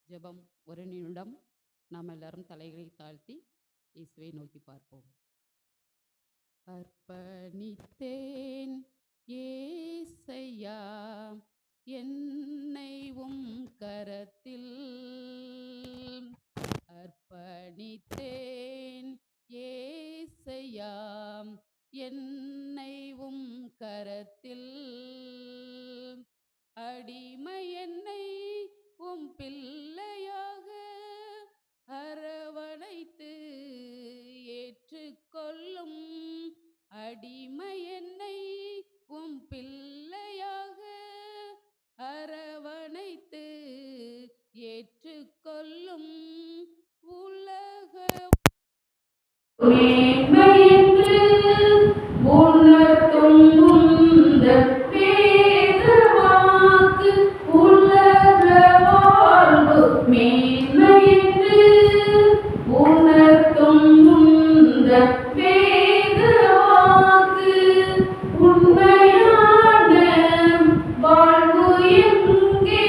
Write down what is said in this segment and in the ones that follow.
ஜெபம் ஒரு நிமிடம். நாம் எல்லாரும் தலைகளை தாழ்த்தி இயேசுவை நோக்கி பார்ப்போம். அர்ப்பணித்தேன் ஏசையா என்னை உம் கரத்தில், அர்ப்பணித்தேன் ஏசையா என்னை உம் கரத்தில், அடிமை என்னை உம் பிள்ளையாக அரவணைத்து ஏற்றுக்கொள்ளும், அடிமை என்னை உம் பிள்ளையாக அரவணைத்து ஏற்றுக்கொள்ளும், உலக மேன்மையென்று உணர்த்தும் உந்தன் வேதவாக்கு, உலக வாழ்வு மேன்மையென்று உணர்த்தும் உந்தன் வேதவாக்கு, உண்மையான வாழ்வு எங்கே,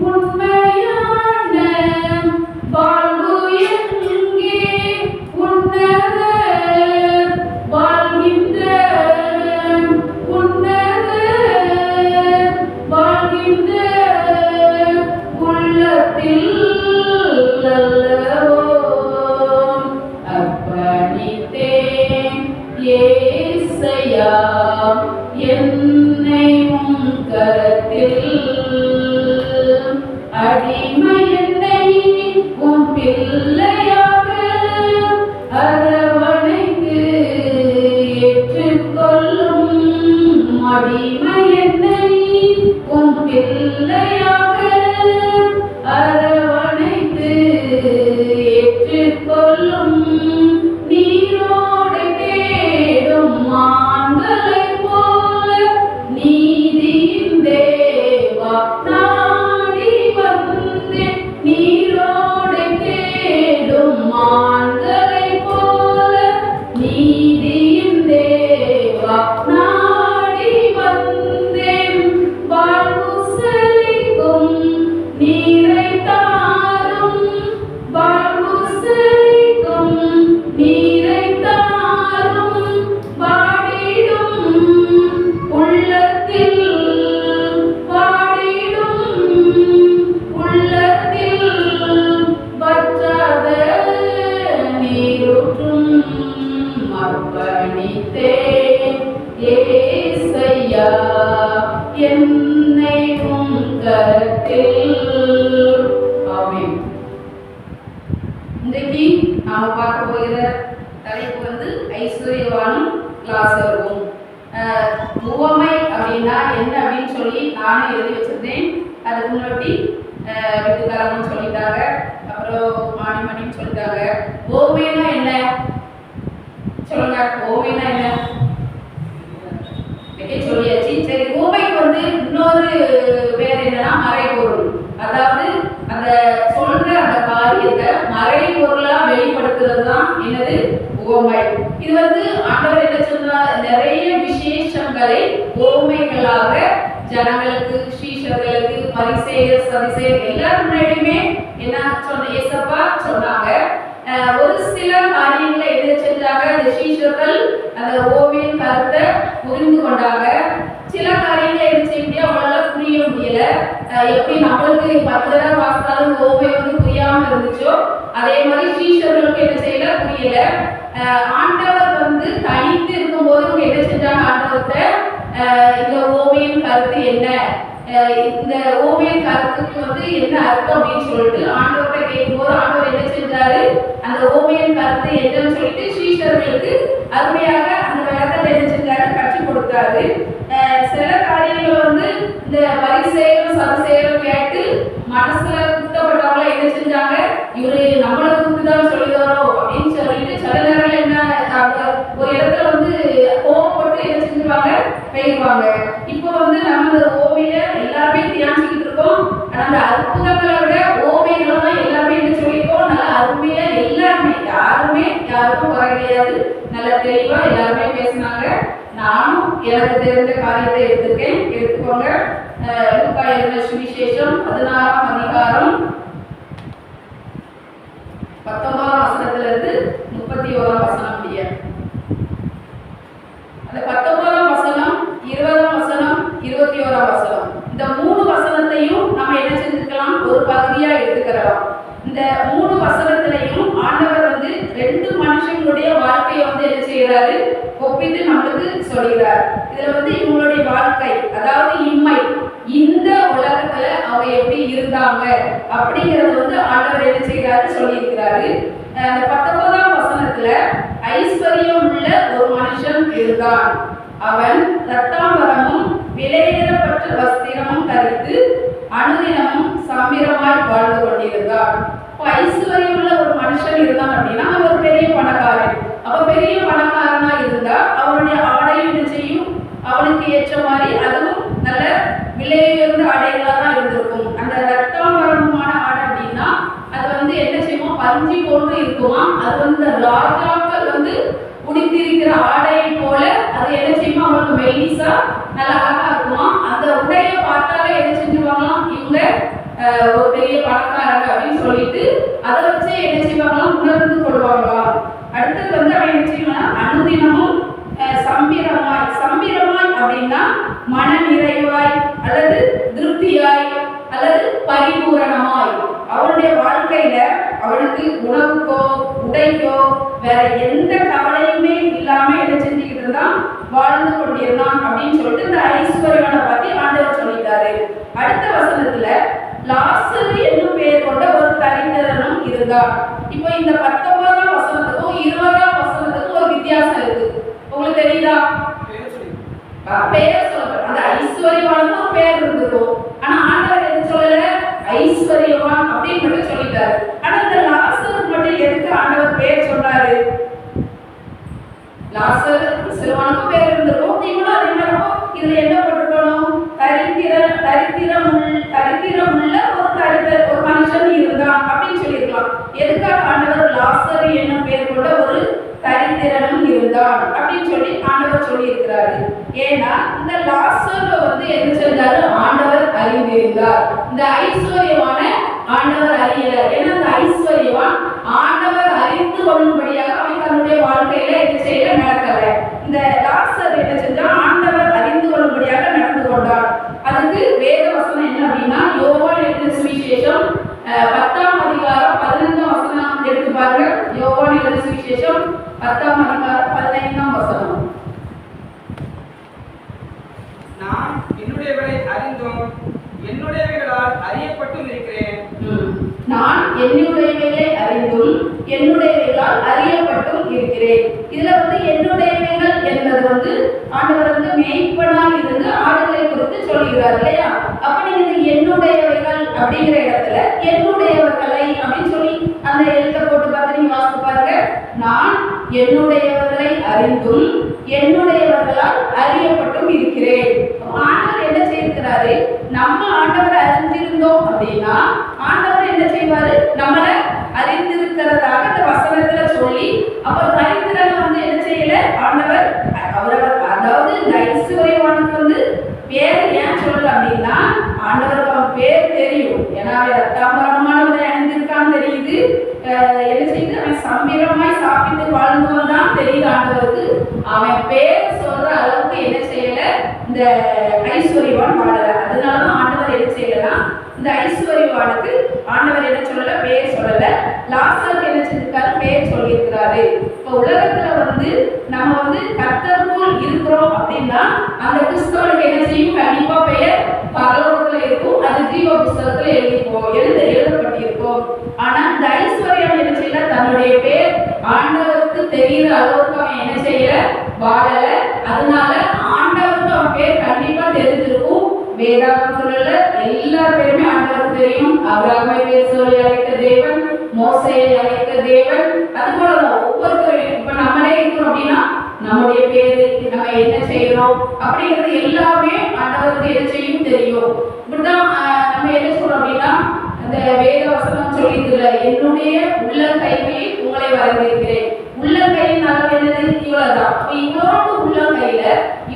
உண்மையான வாழ்வு எங்கே, உன்னத வாழ்கின்ற உன்னத வாழ்கின்ற உள்ளத்தில் அல்லவோ, அர்ப்பணித்தேன் ஏசையா என்னை உம் கரத்தில், அடிமை என்னை உம் பிள்ளையாக அரவணைத்து ஏற்றுக்கொள்ளும், அடிமை என்னை உம் பிள்ளையாக அரவணைத்து ஏற்றுக்கொள்ளும், நீரோடு தேடும் மான்களைப் போல நீதியின் தேவா நாடி வந்தேன், நீரோடு தேடும் மான்களைப் போல நீதியின் தேவா நாடி வந்தேன், வாழ்வு செழிக்கும் நீரை தாரும், வாழ்வு செழிக்கும் நீரை தாரும், பாடிடும் உள்ளத்தில் பாடிடும் உள்ளத்தில் வற்றாத நீரூற்றும், அர்ப்பணித்தேன் ஏசையா என்னை உம் கரத்தில். ஆமென். இன்றைக்கு நாம பார்க்க போகிற தலைப்பு ஐஸ்வர்யவானும் லாசருவும். உவமை அப்படின்னா என்ன அப்படின்னு சொல்லி நானும் எழுதி வச்சிருந்தேன். அதுக்கு முன்னாடி வீட்டுக்காரமும் சொல்லிட்டாங்க, அப்புறம் மாணிமணியும் சொல்லிட்டாங்க. ஓமைனா என்ன சொல்லுங்க, ஓமைனா என்ன சொல்லியாச்சு. சரி, ஓமைக்கு இன்னொரு பேர் என்னன்னா மறைபொருள். அதாவது அந்த சொல்ற அந்த காரியத்தை மறைபொருளா வெளிப்படுத்துறது தான் என்னது ஓமை. இது ஆண்டவர் என்ன சொன்னார், நிறைய விசேஷங்களை ஓமைகளாக ஜனங்களுக்கு, சீஷர்களுக்கு, பரிசேயர் சதுசேயர் எல்லாரும் முன்னாடியுமே என்ன சொன்ன ஏசப்பா சொன்னாங்க. ஒரு சில காரியங்களை என்ன செஞ்சாங்க, அந்த சீஷர்கள் அந்த ஓவியின் கருத்தை புரிந்து கொண்டாங்க. சில காரியங்களை என்ன செய்ய முடியும், அவங்களால புரிய முடியல. எப்படி நம்மளுக்கு 10 தடவை வாசித்தாலும் ஓவை புரியாம இருந்துச்சோ, அதே மாதிரி சீஷர்களுக்கு என்ன செய்யல, புரியல. ஆண்டவர் தனித்து இருக்கும்போது என்ன செஞ்சாங்க, ஆண்டவர்கிட்ட இந்த ஓவியின் கருத்து என்ன, இந்த ஓவியன் கருத்துக்கு என்ன அர்த்தம் அப்படின்னு சொல்லிட்டு ஆண்டவர்கிட்ட கேட்கும்போது ஆண்டவர் என்ன செஞ்சாரு, அந்த ஓவியன் கருத்து என்னன்னு சொல்லிட்டு சீஷர்களுக்கு அருமையாக அந்த விளக்கத்தை என்ன செஞ்சாரு, கற்றுக் கொடுத்தாரு. சில காரியங்கள் இந்த பரிசேயரும் சதுசேயரும் கேட்டு மனசுல குத்தப்பட்டவங்கள என்ன செஞ்சாங்க, இவரு நம்மளை குத்துதான் சொல்லுவாரோ அப்படின்னு சொல்லிட்டு சில நேரங்கள் என்ன ஒரு இடத்துல கோவப்பட்டு என்ன செஞ்சுருவாங்க, பெய்வாங்க. இப்போ நம்ம ஓவிய எல்லாருமே தியானிச்சுக்கிட்டு இருக்கோம். ஆனா அந்த அற்புதங்களை விட ஓவியங்களை தான் எல்லாருமே என்ன சொல்லியிருக்கோம், நல்லா அருமையா எல்லாருமே யாருக்கும் குறை கிடையாது, நல்ல தெளிவா எல்லாருமே பேசினாங்க. நானும் எனக்கு தெரிஞ்ச காரியத்தை எடுத்துக்கோங்க. லூக்கா எழுதின சுவிசேஷம் 16ஆம் அதிகாரம் 19ஆம் வசனத்துல இருந்து 31ஆம் வசனம் முடிய. அந்த 19ஆம் வசனம், 20ஆம் வசனம், 21ஆம் வசனம், இந்த 3 வசனத்தையும் நம்ம என்ன செஞ்சுக்கலாம், ஒரு பகுதியா எடுத்துக்கலாம். இந்த 3 வசனத்திலையும் ஆண்டவர் வந்து 2 மனுஷங்களுடைய வாழ்க்கையை வந்து என்ன செய்யறாரு, ஒப்பிட்டு நம்மளுக்கு சொல்கிறார். இதுல வந்து இவங்களுடைய வாழ்க்கை, அதாவது இம்மை, இந்த உலகத்துல அவங்க எப்படி இருந்தாங்க அப்படிங்கறத வந்து ஆண்டவர் என்ன செய்யறாரு சொல்லியிருக்கிறாரு. அந்த 19ஆம் வசனத்துல ஐஸ்வர்யம் உள்ள ஒரு மனுஷன் இருந்தான். அவன் ரத்தாம்பரமும் விலையேறப்பட்ட வஸ்திரமும் தரித்து அனுதினமும் சம்பிரமாய் வாழ்ந்து கொண்டிருந்தான். ஐஸ்வர்யம் உள்ள ஒரு மனுஷன் இருந்தான் அப்படின்னா அவன் ஒரு பெரிய பணக்காரன். அவன் பெரிய பணக்காரனா இருந்தா அவனுடைய ஆடையும் என்ன செய்யும், அவனுக்கு ஏற்ற மாதிரி அதுவும் நல்ல விலையுயர்ந்த ஆடைகளா தான் இருந்திருக்கும். அந்த ரத்தாம்பரமான ஆடை அப்படின்னா அது வந்து என்ன செய்யுமா, பஞ்சு போன்று இருக்குமா. அது வந்து ராஜாக்கள் வந்து உடுத்திருக்கிற ஆடையை போல அது என்ன செய்யுமா, அவனுக்கு மெல்லிசா நல்ல அழகா இருக்குமா. அந்த உடையை பார்த்தாலே என்ன செஞ்சுவாங்களாம், இவங்க ஒரு பெரிய பணக்காரங்க அப்படின்னு சொல்லிட்டு அதை வச்சு என்ன செய்வாங்களாம், உணர்ந்து கொள்வாங்களாம். அடுத்தது வந்து அவன் என்ன செய்வானா, அனுதினமும் சம்பிரமாய். சம்பிரமாய் அப்படின்னா மன நிறைவாய் அல்லது திருப்தியாய் அல்லது பரிபூரணமாய் அவனுடைய வாழ்க்கையில அவனுக்கு உணவுக்கோ உடைக்கோ வேற எந்த கவலையுமே இல்லாம என்ன செஞ்சுக்கிட்டு இருந்தான், வாழ்ந்து கொண்டிருந்தான் அப்படின்னு சொல்லிட்டு இந்த ஐஸ்வர்யனை பத்தி ஆண்டவர் சொல்லிட்டாரு. அடுத்த வசனத்துல லாசரு என்னும் பெயர் கொண்ட ஒரு தரித்திரனும் இருந்தார். இப்போ இந்த 19ஆம் வசனத்துக்கும் 20ஆம் வசனத்துக்கும் ஒரு வித்தியாசம் இருக்கு. உங்களுக்கு தெரியுதா? பெயர் சொல்ற அந்த ஐஸ்வர்யவானுக்கு ஒரு பெயர் இருந்திருக்கும். ஆனா ஆண்டவர் என்ன சொல்லல, ஐஸ்வர்யவான் அப்படின்னு மட்டும் சொல்லிட்டாரு. ஆனா இந்த லாசருக்கு மட்டும் எதுக்கு ஆண்டவர் பெயர் சொன்னாரு? லாசர் சிறுவனுக்கு பேர் இருந்திருக்கும், இவனும் அதே மாதிரி இதுல என்ன போட்டுக்கணும், தரித்திரம் உள்ள ஒரு மனுஷன் இருந்தான் அப்படின்னு சொல்லியிருக்கலாம். எதுக்காக ஆண்டவர் லாசர் என்னும் பேர் கொண்ட ஒரு தரித்திரனும் இருந்தான் அப்படின்னு சொல்லி ஆண்டவர் சொல்லி இருக்கிறாரு. ஏன்னா இந்த லாசர் வந்து என்ன செஞ்சாரு, ஆண்டவர் அறிந்திருந்தார். இந்த ஐஸ்வர்யமான ஆண்டவர் அறியல. ஏன்னா இந்த ஐஸ்வர்யவான் ஆண்டவர் அறிந்து கொள்ளும்படியாக அவன் தன்னுடைய வாழ்க்கையில என்ன செய்யல, நடக்கல. இந்த லாசர் என்ன செஞ்சா, ஆண்டவர் அறிந்து கொள்ளும்படியாக நடந்து கொண்டார். அதுக்கு வேத வசனம் என்ன அப்படின்னா, யோவான் எழுதின சுவிசேஷம் 10ஆம் அதிகாரம் 15ஆம் வசனம் எடுத்து பாருங்க. யோவான் எழுதின சுவிசேஷம் 10ஆம் அதிகாரம் 15ஆம் வசனம். நான் என்னுடையவரை அறிந்தும் என்னுடையவைகளால் அறியப்பட்டும் இருக்கிறேன். நான் என்னுடையவைகளை அறிந்தும் என்னுடையவைகளால் அறியப்பட்டும் இருக்கிறேன். இதுல வந்து என்னுடையவைகள் என்பது வந்து ஆண்டவர் வந்து மேய்ப்பனாய் இருந்து ஆடுகளை குறித்து சொல்கிறார் இல்லையா. அப்ப நீங்க என்னுடையவைகள் அப்படிங்கிற இடத்துல என்னுடையவர்களை அப்படின்னு சொல்லி அந்த எழுத்தை போட்டு பார்த்து நீங்க வாசித்து பாருங்க. நான் என்னுடையவர்களை அறிந்தும் என்னுடையவர்களால் அறியப்பட்டும் இருக்கிறேன். ஆண்டவர் என்ன செய்திருக்கிறாரு, நம்ம ஆண்டவரை அறிஞ்சிருந்தோம் அப்படின்னா ஆண்டவர் என்ன செய்வாரு, நம்மளை அறிந்திருக்கிறதாக இந்த வசனத்துல சொல்லி, அப்ப தரித்திரனை வந்து என்ன செய்யல ஆண்டவர் அதாவது இந்த ஐஸ்வர்யவானுக்கு வந்து பேர் ஏன் சொல்லல அப்படின்னா ஆண்டவருக்கு அவன் பேர் தெரியும். ஏன்னா ரத்தாம்பரமானவரை அணிந்திருக்கான்னு தெரியுது. என்ன செய்யுது, அவன் சம்பிரமாய் சாப்பிட்டு வாழ்ந்து வந்தான் தெரியுது ஆண்டவருக்கு. அவன் பேர் சொல்ற அளவுக்கு என்ன செய்யல இந்த ஐஸ்வர்யவான் வாழல. அதனாலதான் ஆண்டவர் என்ன செய்யலன்னா இந்த ஐஸ்வர்யவானுக்கு ஆண்டவர் என்ன சொல்லல, பேர் சொல்லல. லாசருக்கு என்ன செஞ்சிருக்காரு, பேர் சொல்லியிருக்கிறாரு. இப்போ உலகத்துல வந்து நம்ம வந்து கர்த்தருக்குள் இருக்கிறோம் அப்படின்னா அந்த கிறிஸ்தவனுக்கு என்ன செய்யும், கண்டிப்பா பெயர் பரலோகத்துல இருக்கும். அது ஜீவ புஸ்தகத்துல எழுதப்பட்டிருக்கும். ஆனா இந்த ஐஸ்வர்யம் என்ன செய்யல, தன்னுடைய பேர் ஆண்டவருக்கு தெரிகிற அளவுக்கு அவன் என்ன செய்யல, வாழல. அதனால ஆண்டவருக்கு அவன் பேர் கண்டிப்பா தெரிஞ்சிருக்கும். வேதாகமத்துல எல்லார் பேருமே ஆண்டவருக்கு தெரியும். ஆபிரகாமை பேர் சொல்லி அழைத்த தேவன், மோசேயை அழைத்த தேவன். அது போலதான் ஒவ்வொருத்தரும் இப்ப நம்மளே இருக்கோம் அப்படின்னா நம்முடைய பேரு, நம்ம என்ன செய்யறோம் அப்படிங்கிறது எல்லாமே ஆண்டவருக்கு என்ன செய்யும் தெரியும். இப்படிதான் நம்ம என்ன சொல்றோம் அப்படின்னா அந்த வேத வசனம் சொல்லியிருக்கல, என்னுடைய உள்ளங்கைகளில் உங்களை வரைந்திருக்கிறேன். உள்ளங்கையின் அளவு என்னது, இவ்வளவுதான். இவ்வளவு உள்ளங்கையில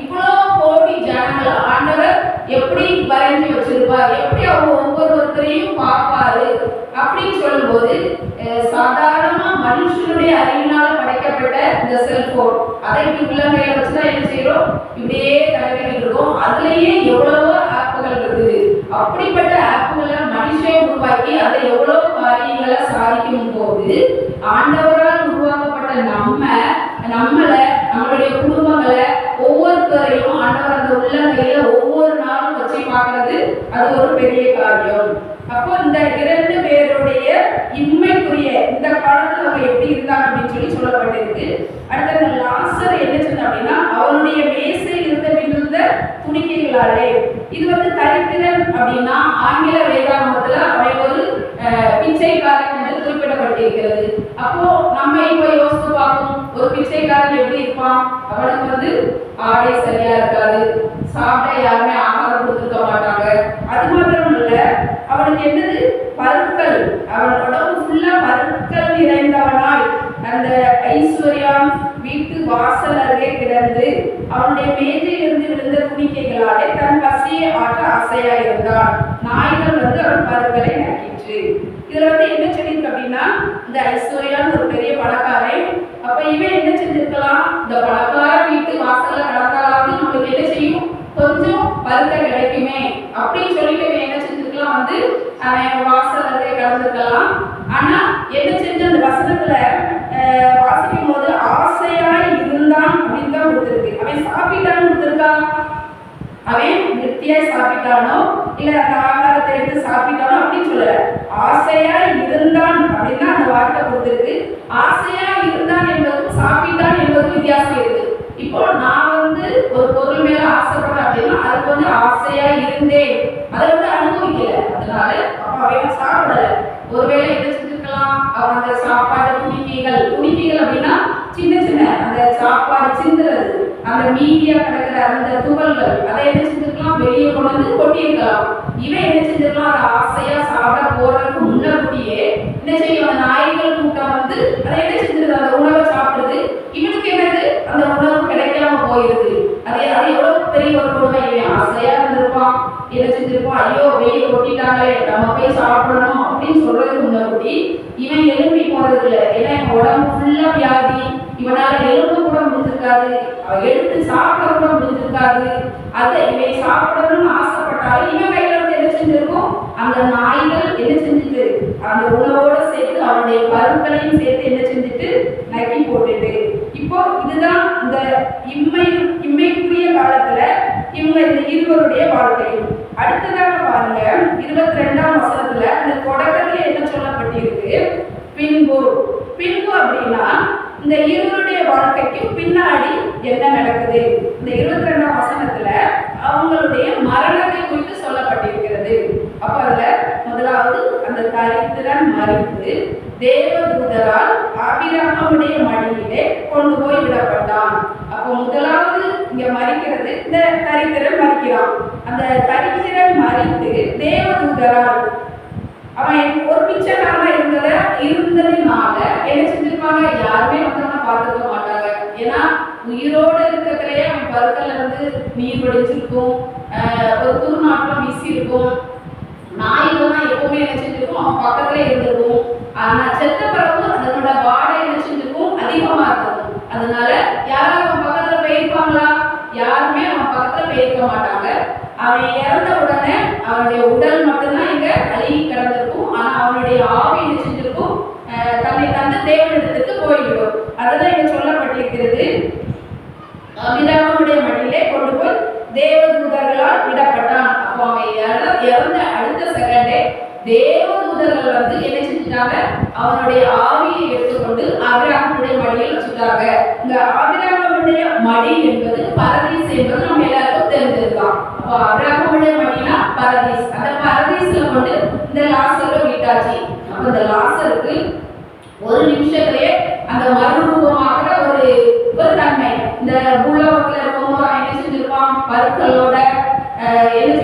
இவ்வளவு கோடி ஜனங்கள் ஆண்டவர் எப்படி வரைஞ்சி வச்சிருப்பார், எப்படி அவங்க ஒவ்வொருத்தரையும் பார்ப்பாரு அப்படின்னு சொல்லும்போது சாதாரணமா மனுஷனுடைய அறிவினால படைக்கப்பட்ட இந்த செல்போன் அதை உள்ளங்கையில வச்சுதான் என்ன செய்யறோம், இப்படியே தலைவலிட்டு இருக்கோம். அதுலயே எவ்வளவோ ஆப்புகள் இருக்குது. அப்படிப்பட்ட ஆப்புகளை மனுஷன் உருவாக்கி அதை எவ்வளவு காரியங்களை சாதிக்கும் போது ஆண்டவரால் உருவாக்கப்பட்ட நம்மளை நம்மளுடைய குடும்பங்களை ஒவ்வொருத்தரையும் ஆண்டவர் அந்த உள்ளங்கையில ஒவ்வொரு நாளும் வச்சு பார்க்கறது அது ஒரு பெரிய காரியம். அப்போ இந்த 2 பேருடைய இம்மைக்குரிய இந்த காலத்துல அவங்க எப்படி இருந்தாங்க அப்படின்னு சொல்லப்பட்டிருக்கு. அடுத்த லாசர் என்ன சொன்ன அப்படின்னா அவனுடைய மேசையில் இருந்த துணிக்கைகளாலே, இது தரித்திரன் அப்படின்னா ஆங்கில வேதாகமத்துல அவை ஒரு பிச்சைக்காரன் என்று குறிப்பிடப்பட்டிருக்கிறது. அப்போ நம்ம இப்போ யோசித்து பார்ப்போம், ஒரு பிச்சைக்காரன் எப்படி இருப்பான்? அவனுக்கு ஆடை சரியா இருக்காது, சாப்பிட யாருமே ஆகாரம் கொடுத்துருக்க மாட்டாங்க. அது மாத்திரம் இல்ல, அவனுக்கு என்னது பருக்கள், அவன் உடம்பு ஃபுல்லா பருக்கள் நிறைந்தவனாய் அந்த ஐஸ்வர்யம் வீட்டு வாசல் அருகே கிடந்து அவனுடைய மேஜையிலிருந்து விழுந்த துணிக்கைகளாலே தன் பசியை ஆற்ற ஆசையா இருந்தான். நாய்கள் அவன் பருக்களை நக்கிற்று. இதுல என்ன சொல்லியிருக்கு அப்படின்னா, இந்த ஐஸ்வர்யான்னு ஒரு பெரிய பணக்காரன். அப்ப இவன் என்ன செஞ்சிருக்கலாம், இந்த பணக்கார வீட்டு வாசல்ல கடந்தாலாவது நம்மளுக்கு என்ன செய்யும், கொஞ்சம் பருக்க கிடைக்குமே அப்படின்னு சொல்லிட்டு இவன் என்ன செஞ்சிருக்கலாம், அவன் வாசல் அருகே கடந்திருக்கலாம். ஆனா என்ன செஞ்ச அந்த வசனத்துல வாசிக்கும் போது ஆசையாய் இருந்தான் அப்படின்னு தான் கொடுத்துருக்கு. அவன் சாப்பிட்டான்னு கொடுத்துருக்கா, அவன் திருப்தியாய் சாப்பிட்டானோ இல்ல அந்த ஆகாரத்தை எடுத்து சாப்பிட்டானோ அப்படின்னு சொல்லல. ஆசையா இருந்தான் அப்படின்னா அந்த வார்த்தை கொடுத்துருக்கு. ஆசையா இருந்தான் என்பதும் சாப்பிட்டான் என்பதும் வித்தியாசம் இருக்கு. இப்போ நான் ஒரு பொருள் மேல ஆசைப்படுறேன் அப்படின்னா அதுக்கு ஆசையா இருந்தேன், அதை அனுபவிக்கல. அதனால அவன் சாப்பிடல. ஒருவேளை என்ன செஞ்சிருக்கலாம், அவன் அந்த சாப்பாடு துணிக்கைகள் அப்படின்னா சின்ன சின்ன அந்த சாப்பாடு சிந்துறது, அந்த மீடியா கிடக்கிற அந்த துகள்கள், அதை என்ன செஞ்சிருக்கலாம், வெளியே கொண்டு கொட்டியிருக்கலாம். இவன் என்ன செஞ்சிருக்கலாம், அதை ஆசையா சாப்பிட போறதுக்கு முன்னாடியே என்ன செய்யும், அந்த நாய்கள் கூட்டம் அதை என்ன செஞ்சிருது, அந்த உணவை சாப்பிடுது. இவனுக்கு என்னது, அந்த உணவு கிடைக்காம போயிருது. அது எவ்வளவு பெரிய ஒரு கொடுமை. இவன் ஆசையா இருந்திருப்பான், என்ன செஞ்சிருப்பான், ஐயோ வெளியே கொட்டிட்டாங்களே நம்ம போய் சாப்பிடணும் அப்படின்னு சொல்றதுக்கு முன்னாடி இவன் எழுப்பி போறது இல்லை. ஏன்னா என் உடம்பு ஃபுல்லா வியாதி, இவனால எழுப்ப கூட முடிஞ்சிருக்காது, எடுத்து சாப்பிட கூட முடிஞ்சிருக்காது. அதை இவன் சாப்பிடணும்னு ஆசைப்பட்டாலும் இவன் கையில என்ன செஞ்சிருக்கும், அந்த நாய்கள் என்ன செஞ்சுட்டு அந்த உணவோட சேர்த்து அவனுடைய பருக்களையும் சேர்த்து என்ன செஞ்சுட்டு நக்கி போட்டுட்டு. இப்போ இதுதான் இந்த இம்மைக்குரிய காலத்துல இவங்க இந்த இருவருடைய வாழ்க்கை. அடுத்ததாக பாருங்க 22ஆம் வசனத்துல இந்த தொடக்கத்துல என்ன சொல்லப்பட்டிருக்கு, பின்பு அப்படின்னா இந்த இருவருடைய வாழ்க்கைக்கு பின்னாடி என்ன நடக்குது. இந்த 22ஆம் வசனத்துல அவங்களுடைய மரணத்தை குறித்து சொல்லப்பட்டிருக்கிறது. அப்ப அதுல முதலாவது அந்த தரித்திரன் மரித்து தேவதூதரால் ஆபிரகாமுடைய மடியிலே கொண்டு போய் விடப்பட்டான். அப்போ முதலாவது இங்க மரிக்கிறது இந்த தரித்திரன் மரிக்கிறான். அந்த தரித்திரன் மரித்து தேவதூதரால், அவன் ஒரு பிச்சைக்காரனா இருந்ததுனால என்ன செஞ்சிருப்பாங்க, யாருமே பார்த்துக்க மாட்டாங்க. ஏன்னா உயிரோடு இருக்கிறதுலயே அவன் பருக்கல்ல நீர் வடிச்சிருக்கும், ஒரு துர்நாற்றம் வீசி இருக்கும், நாய்கள்லாம் எப்பவுமே என்ன செஞ்சிருக்கும் அவன் பக்கத்துல இருந்திருக்கும். ஆனா செத்த பிறகு அதனோட வாடை என்ன செஞ்சிருக்கும் அதிகமா இருக்கும். அதனால யாராவது அவன் பக்கத்துல போயிருப்பாங்களா, யாருமே அவன் பக்கத்துல போயிருக்க மாட்டாங்க. அவன் இறந்த உடனே அவனுடைய உடல் மட்டும்தான் இங்க அழுகி கிடந்திருக்கும். ஆனா அவனுடைய ஆவி என்ன செஞ்சிருக்கும், தன்னை தந்து தேவனிடத்துக்கு போய்விடும். அதுதான் இங்க சொல்லப்பட்டிருக்கிறது. ஆபிரகாமுடைய மடியிலே கொண்டு போய் தேவதூதர்களால் விடப்பட்டான். அப்போ அவன் இறந்த அடுத்த செகண்டே தேவதூதர்கள் என்ன செஞ்சுட்டாங்க, அவனுடைய ஆவியை எடுத்துக்கொண்டு ஆபிரகாமுடைய மடியில் வச்சுட்டாங்க. இந்த ஆபிரகாமுடைய மடி என்பது பரதீஸ் என்பது நம்ம எல்லாருக்கும் தெரிஞ்சிருக்கலாம். அப்போ ஆபிரகாமுடைய மடினா பரதீஸ். அந்த பரதீஸ்ல கொண்டு இந்த லாசரை விட்டாச்சு. அப்ப இந்த லாசருக்கு ஒரு நிமிஷத்திலேயே அந்த மறுரூபமாகிற ஒரு தன்மை. இந்த பூலோகத்துல இருக்கும்போது அவன் என்ன செஞ்சிருப்பான், பருக்களோட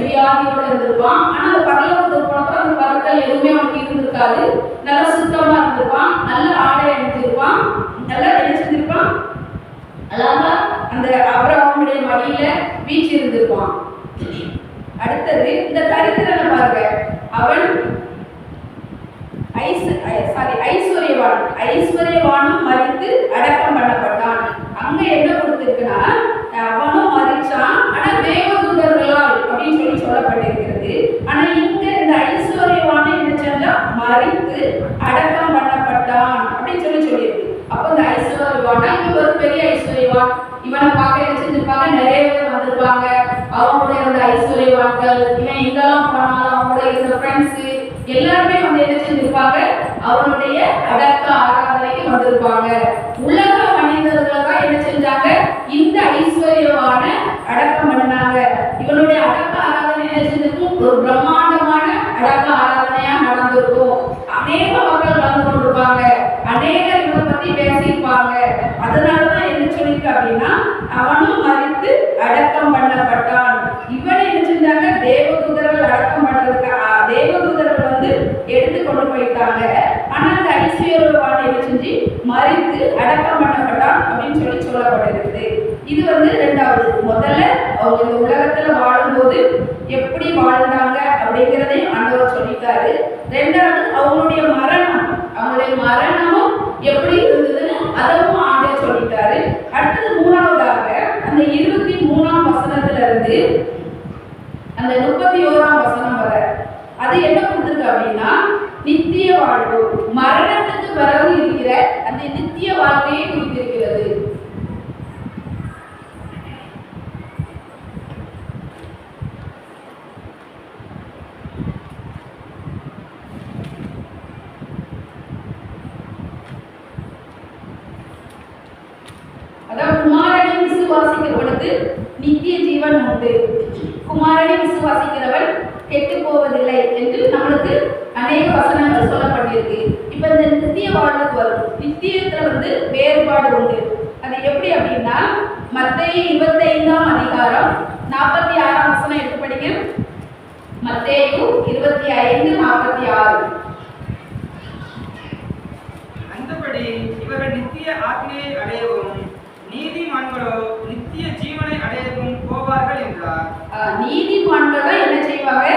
வியாதியோட இருந்திருப்பான். ஆனா அந்த பரலோகத்துக்கு போனப்ப அந்த பருக்கள் எதுவுமே அவனுக்கு இருந்திருக்காது. நல்லா சுத்தமா இருந்திருப்பான், நல்ல ஆடை அணிஞ்சிருப்பான், நல்லா என்ன செஞ்சிருப்பான், அழகா அந்த ஆபிரகாமுடைய மடியில வீச்சு இருந்திருப்பான். அடுத்தது இந்த தரித்திரனை பாருங்க, அவன் ஐஸ்வர்யவானும் மரித்து அடக்கம் பண்ணப்பட்டான். அங்க என்ன கொடுத்திருக்குன்னா அவனும் மரிச்சான், ஆனா தேவதூதர்களால் அப்படின்னு சொல்லப்பட்டிருக்கிறது. ஆனா இங்க இந்த ஐஸ்வர்யவான என்ன செஞ்சா மரித்து அடக்கம் பண்ணப்பட்டான் அப்படின்னு சொல்லியிருக்கு. அப்ப இந்த ஐஸ்வர்யவானா இங்க ஒரு பெரிய ஐஸ்வர்யவான், இவனை பார்க்க என்ன செஞ்சிருப்பாங்க, நிறைய பேர் வந்திருப்பாங்க. அவங்களுடைய அந்த ஐஸ்வர்யவான்கள், இவன் எங்கெல்லாம் போனாலும் அவங்களுடைய இந்த ஃப்ரெண்ட்ஸ் எல்லாருமே வந்து என்ன செஞ்சிருப்பாங்க, அவனுடைய அடக்க ஆராதனைக்கு வந்திருப்பாங்க. உலக மனிதர்கள் தான் என்ன செஞ்சாங்க, இந்த ஐஸ்வர்யவான அடக்கம் பண்ணாங்க. இவனுடைய அடக்க ஆராதனை என்ன செஞ்சிருக்கும், ஒரு பிரம்மாண்டமான அடக்க ஆராதனையா நடந்திருக்கும். அநேக மக்கள் வந்து கொண்டிருப்பாங்க, அநேகர் இவனை பத்தி பேசியிருப்பாங்க. அதனாலதான் என்ன சொல்லிருக்கு அப்படின்னா அவனும் மரித்து அடக்கம் பண்ணப்பட்டான். இவனை என்ன செஞ்சாங்க, தேவதூதர்கள் அடக்கம் பண்றதுக்கு தேவதூதர்கள் வந்து எடுத்து கொண்டு போயிட்டாங்க. ஆனா அந்த ஐஸ்வர்யவான் என்ன செஞ்சு மரித்து அடக்கம் பண்ணப்பட்டான் அப்படின்னு சொல்லப்பட்டிருக்கு. இது வந்து இரண்டாவது. முதல்ல அவங்க இந்த உலகத்துல வாழும்போது எப்படி வாழ்ந்தாங்க அப்படிங்கிறதையும் ஆண்டவர் சொல்லிட்டாரு. ரெண்டாவது அவங்களுடைய மரணமும் எப்படி இருந்ததுன்னு அதுவும் ஆண்டவர் சொல்லிட்டாரு. அடுத்தது மூணாவதாக அந்த 23ஆம் வசனத்துல இருந்து அந்த 31ஆம் வசனம் வரை அது என்ன கொடுத்திருக்கு அப்படின்னா நித்திய வாழ்வு, மரணத்துக்கு பிறகு இருக்கிற அந்த நித்திய வாழ்க்கையை குறித்திருக்கிறது. அதாவது குமாரனை விசுவாசிக்கிறவனுக்கு நித்திய ஜீவன் உண்டு, குமாரனை விசுவாசிக்கிறவன் கெட்டு போவதில்லை என்று நம்மளுக்கு அநேக வசனங்கள் சொல்லப்பட்டிருக்கு. இப்ப இந்த நித்திய வாழ்வுக்கு வரும். நித்தியத்துல வந்து வேறுபாடு உண்டு. அது எப்படி அப்படின்னா மத்தேயு 25ஆம் அதிகாரம் 46ஆம் வசனம் எடுத்து படிங்க. மத்தேயு 25:46. அந்தபடி இவர்கள் நித்திய ஆத்மையை அடையவும் நீதிமான்களோ நித்திய ஜீவனை அடையவும் போவார்கள் என்றார். நீதிமான்கள் தான் என்ன செய்வாங்க,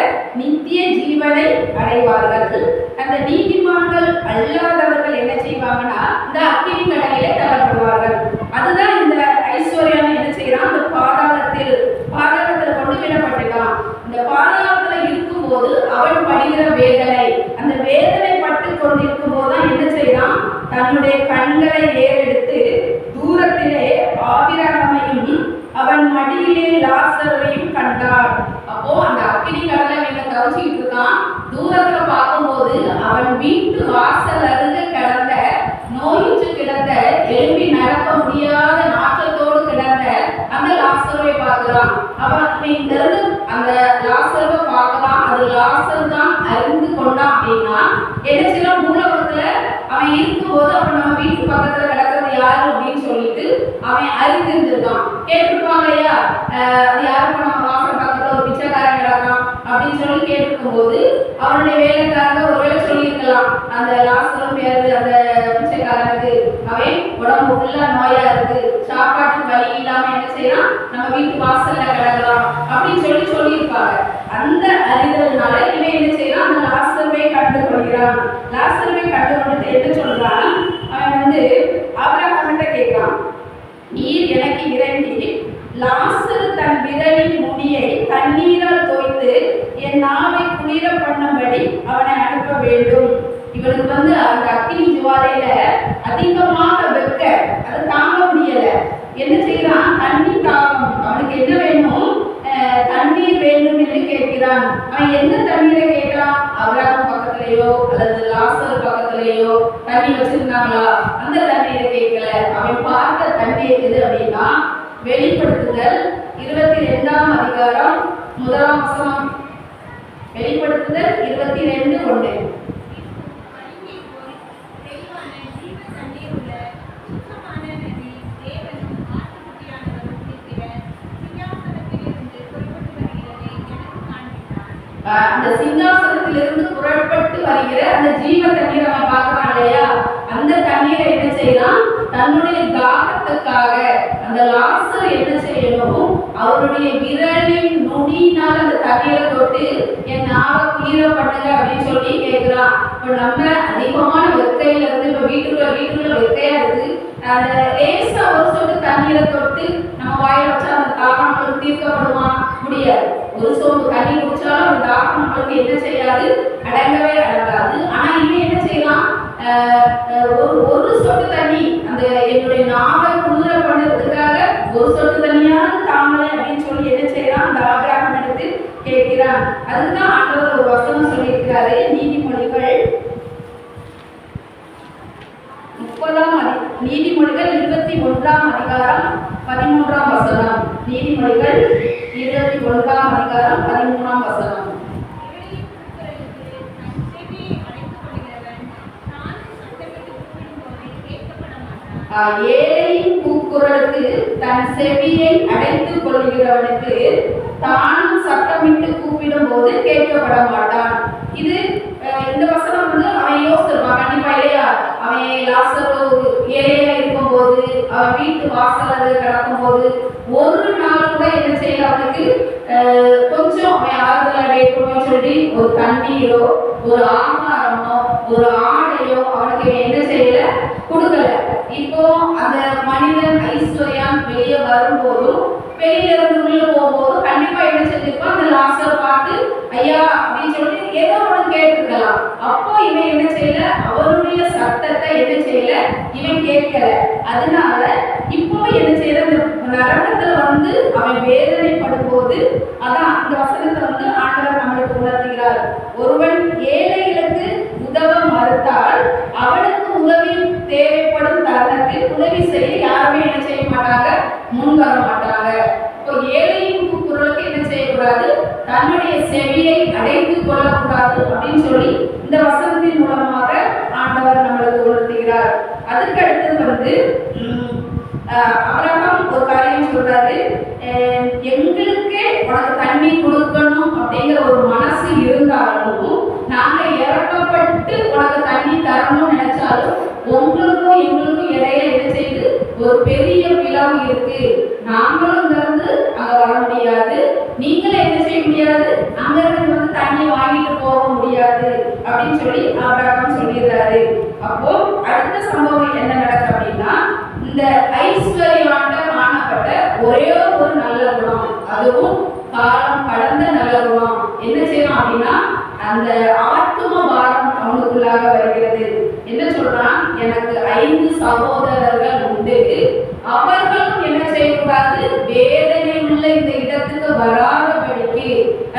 நித்திய ஜீவனை அடைவார்கள். அந்த நீதிமான்கள் அல்லாதவர்கள் என்ன செய்வாங்கன்னா இந்த அக்கினி கடலிலே தள்ளப்படுவார்கள். அதுதான் இந்த ஐஸ்வர்யான் என்ன செய்யறான், அந்த பாதாளத்துல கொண்டு விடப்பட்டிருக்கான். இந்த பாதாளத்துல இருக்கும்போது அவன் படுகிற வேதனை, அந்த வேதனை பட்டு கொண்டிருக்கும் போதுதான் என்ன செய்யறான், தன்னுடைய கண்களை ஏறெடுத்து தூரத்திலே ஆபிரகாமையும் அவன் மடியிலே லாசரையும் கண்டார். அப்போ அந்த அக்கினி கடலை இவங்க தவிச்சிட்டு இருக்கான். தூரத்துல பார்க்கும்போது அவன் வீட்டு வாசல் அருகே கிடந்த நோயுற்று கிடந்த எழுப்பி நடக்க முடியாத நாற்றத்தோடு கிடந்த அந்த லாசரை பார்க்கிறான். அவன் இந்த அந்த லாசரை பார்க்கிறான். அது லாசர் தான் அறிந்து கொண்டான் அப்படின்னா என்ன செய்யலாம், மூலவத்துல அவன் இருக்கும்போது அவன் நம்ம வீட்டு பக்கத்துல கிடக்கிறது யாரு அப்படின்னு சொல்லிட்டு அவன் அறிந்திருந்திருக்கான். கேட்டிருப்பாங்க இல்லையா, யாருக்கும் நம்ம வாசல் பக்கத்துல ஒரு பிச்சைக்காரன் கிடக்கான் அப்படின்னு சொல்லி கேட்டிருக்கும் போது அவனுடைய வேலைக்காரங்க ஒருவேளை சொல்லியிருக்கலாம், அந்த லாசரும் பேரு அந்த பிச்சைக்காரனுக்கு அவன் உடம்பு ஃபுல்லா நோயா இருக்கு, சாப்பாட்டுக்கு வழி இல்லாம என்ன செய்யறான், நம்ம வீட்டு வாசல்ல கிடக்கலாம் அப்படின்னு சொல்லியிருப்பாங்க. அந்த அறிதல்னால இவன் என்ன செய்யறான், அந்த லாசருவை கண்டு கொள்கிறான். லாசருவை கண்டு கொண்டு என்ன சொல்றான், அவன் வந்து ஆபிரகாமிட்ட கேட்கிறான், நீர் எனக்கு இறங்கி லாசரு தன் விரலின் முடியை தண்ணீரால் தோய்த்து என் நாவை குளிர பண்ணும்படி அவனை அனுப்ப வேண்டும். இவனுக்கு வந்து அந்த அக்கினி ஜுவாலையில அதிகமாக வெக்க அதை தாங்க முடியல. என்ன செய்யறான், தண்ணி தாகம், அவனுக்கு என்ன வேணும், தண்ணீர் வேண்டும் என்று கேட்கிறான். அவன் எந்த தண்ணீரை கேட்கிறான், ஆபிரகாம் பக்கத்திலேயோ அல்லது லாசர் பக்கத்திலேயோ தண்ணி வச்சிருந்தாங்களா, அந்த தண்ணீரை கேட்கல. அவன் பார்த்த தண்ணீர் எது அப்படின்னா வெளிப்படுத்துதல் 22ஆம் அதிகாரம் 1ஆம் வசனம். வெளிப்படுத்துதல் 22:1. அந்த சிங்காசனத்திலிருந்து புறப்பட்டு வருகிற அந்த ஜீவ தண்ணீரை அவன் பார்க்கறான் இல்லையா, அந்த தண்ணீரை என்ன செய்யறான், தன்னுடைய தாகத்துக்காக அந்த லாசர் என்ன செய்யணும், அவருடைய விரலின் நுனியினால் அந்த தண்ணீரை தொட்டு என் நாவை குளிர பண்ணுங்க அப்படின்னு சொல்லி கேட்கிறான். இப்போ நம்ம அதிகமான வெக்கையில இருந்து இப்போ வீட்டுக்குள்ள வெக்கையா இருக்கு, அந்த லேசா ஒரு சொட்டு தண்ணீரை தொட்டு நம்ம வாயில வச்சா அந்த தாகம் நம்மளுக்கு தீர்க்கப்படுமா? முடியாது. ஒரு சொட்டு தண்ணி குடிச்சாலும் அந்த தாகம் நம்மளுக்கு என்ன செய்யாது, அடங்கவே அடங்காது. ஆனா இவன் என்ன செய்யலாம், ஒரு சொட்டு தண்ணி அந்த என்னுடைய நாவை குளிர பண்ணுறதுக்காக ஒரு சொட்டு தண்ணியாவது தாமலை அப்படின்னு சொல்லி என்ன செய்யறான், அந்த ஆபிரகாம் எடுத்து கேட்கிறான். அதுதான் ஆண்டவர் ஒரு வசனம் சொல்லியிருக்கிறாரு, நீதிமொழிகள் 21ஆம் அதிகாரம் 13ஆம் வசனம். நீதிமொழிகள் 21ஆம் அதிகாரம் 13ஆம் வசனம். ஏழையின் கூக்குரலுக்கு தன் செவியை அடைத்துக் கொள்கிறவனுக்கு தானும் சத்தமிட்டு கூப்பிடும் போது கேட்கப்பட மாட்டான். இது இந்த வசனம் வந்து அவன் யோசிச்சிருப்பான் கண்டிப்பா இல்லையா. அவன் லாசரு ஏழையா இருக்கும் போது, அவன் வீட்டு வாசல் கிடக்கும் போது ஒரு நாள் கூட என்ன செய்யல அவனுக்கு கொஞ்சம் அவன் ஆறுதல் அடையணும்னு சொல்லி ஒரு தண்ணீரோ ஒரு ஆகாரமோ ஒரு ஆடையோ அவனுக்கு என்ன செய்யல, கொடுக்கல. இப்போ அந்த மனிதன் ஐஸ்வர்யான் வெளியே வரும்போதும் வெளியில இருந்து உள்ள போகும்போது கண்டிப்பா என்ன செஞ்சிருப்பான், அந்த லாசர் பார்த்து ஐயா அப்படின்னு சொல்லி ஏதோ ஒன்று கேட்டிருக்கலாம். அப்போ இவன் என்ன செய்யல, அவருடைய சத்தத்தை என்ன செய்யல, இவன் கேட்கல. அதனால இப்போ என்ன செய்யற, இந்த நரகத்துல வந்து அவன் வேதனைப்படும் போது அதான் அந்த வசனத்தை வந்து ஆண்டவர் நம்மளுக்கு உணர்த்துகிறார். ஒருவன் ஏழைகளுக்கு உதவ மறுத்தால் அவனுக்கு உதவி தேவைப்படும் தருணத்தில் உதவி செய்ய யாருமே என்ன செய்ய மாட்டாங்க, முன் வர மாட்டாங்க. இப்போ ஏழையின் குரலுக்கு என்ன செய்யக்கூடாது, தன்னுடைய செவியை அடைத்துக் கொள்ளக்கூடாது அப்படின்னு சொல்லி இந்த வசனத்தின் மூலமாக ஆண்டவர் நம்மளுக்கு உணர்த்துகிறார். அதுக்கு அடுத்தது வந்து ஆபிரகாம் ஒரு காரியம் சொல்றாரு, எங்களுக்கே உனக்கு தண்ணி கொடுக்கணும் அப்படிங்கிற ஒரு மனசு இருந்தாலும் நாங்க இறக்கப்பட்டு உனக்கு தண்ணி தரணும்னு நினைச்சாலும் உங்களுக்கும் எங்களுக்கும் இடையில என்ன செய்யுது, ஒரு பெரிய பிளவு இருக்கு. நாங்களும் இருந்து அங்க வர முடியாது, நீங்களும் என்ன செய்ய முடியாது, அங்க இருந்து வந்து தண்ணி வாங்கிட்டு போக முடியாது அப்படின்னு சொல்லி ஆபிரகாம் சொல்லிடுறாரு. அப்போ அடுத்த சம்பவம் என்ன நடக்குது அப்படின்னா, இந்த ஐஸ்வர்யாண்ட காணப்பட்ட ஒரே ஒரு நல்ல குணம், அதுவும் காலம் கடந்த நல்ல குணம் என்ன செய்யணும் அப்படின்னா, அந்த ஆத்ம பாரம் அவனுக்குள்ளாக வருகிறது. என்ன சொல்றான், எனக்கு 5 சகோதரர்கள் உண்டு, அவர்களும் என்ன செய்யக்கூடாது, வேதனை உள்ள இந்த இடத்துக்கு வராதபடிக்கு.